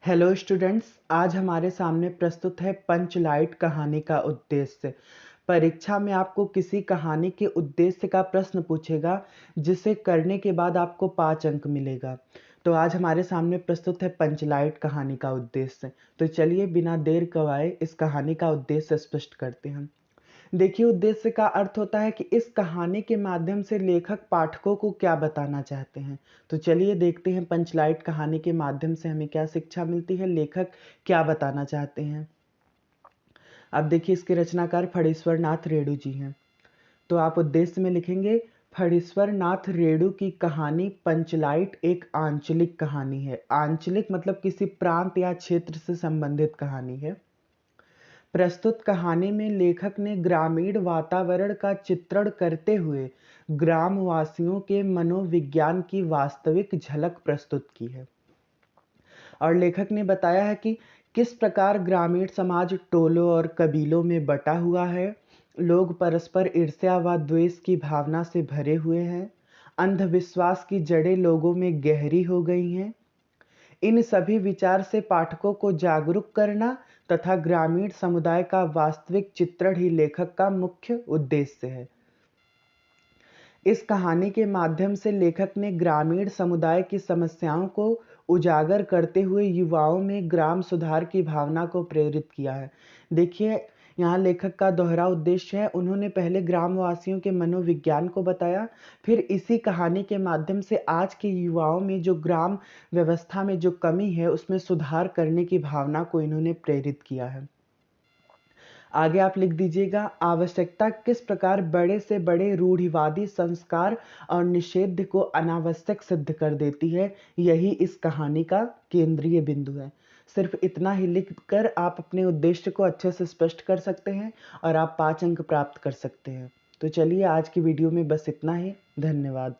Hello students, आज हमारे सामने प्रस्तुत है पंचलाइट कहानी का उद्देश्य। परीक्षा में आपको किसी कहानी के उद्देश्य का प्रश्न पूछेगा, जिसे करने के बाद आपको 5 अंक मिलेगा। तो आज हमारे सामने प्रस्तुत है पंचलाइट कहानी का उद्देश्य। तो चलिए बिना देर गवाए इस कहानी का उद्देश्य स्पष्ट करते हैं। देखिए, उद्देश्य का अर्थ होता है कि इस कहानी के माध्यम से लेखक पाठकों को क्या बताना चाहते हैं। तो चलिए देखते हैं पंचलाइट कहानी के माध्यम से हमें क्या शिक्षा मिलती है, लेखक क्या बताना चाहते हैं। अब देखिए, इसके रचनाकार फणीश्वर नाथ रेणु जी हैं। तो आप उद्देश्य में लिखेंगे, फणीश्वर नाथ रेणु की कहानी पंचलाइट एक आंचलिक कहानी है। आंचलिक मतलब किसी प्रांत या क्षेत्र से संबंधित कहानी है। प्रस्तुत कहानी में लेखक ने ग्रामीण वातावरण का चित्रण करते हुए ग्रामवासियों के मनोविज्ञान की वास्तविक झलक प्रस्तुत की है। और लेखक ने बताया है कि किस प्रकार ग्रामीण समाज टोलों और कबीलों में बटा हुआ है। लोग परस्पर ईर्ष्या व द्वेष की भावना से भरे हुए हैं। अंधविश्वास की जड़ें लोगों में गहरी हो गई हैं। इन सभी विचार से पाठकों को जागरूक करना तथा ग्रामीण समुदाय का वास्तविक चित्रण ही लेखक का मुख्य उद्देश्य है। इस कहानी के माध्यम से लेखक ने ग्रामीण समुदाय की समस्याओं को उजागर करते हुए युवाओं में ग्राम सुधार की भावना को प्रेरित किया है। देखिए, यहाँ लेखक का दोहरा उद्देश्य है। उन्होंने पहले ग्रामवासियों के मनोविज्ञान को बताया, फिर इसी कहानी के माध्यम से आज के युवाओं में जो ग्राम व्यवस्था में जो कमी है उसमें सुधार करने की भावना को इन्होंने प्रेरित किया है। आगे आप लिख दीजिएगा, आवश्यकता किस प्रकार बड़े से बड़े रूढ़िवादी संस्कार और निषेध को अनावश्यक सिद्ध कर देती है। यही इस कहानी का केंद्रीय बिंदु है। सिर्फ इतना ही लिखकर आप अपने उद्देश्य को अच्छे से स्पष्ट कर सकते हैं और आप 5 अंक प्राप्त कर सकते हैं। तो चलिए, आज की वीडियो में बस इतना ही। धन्यवाद।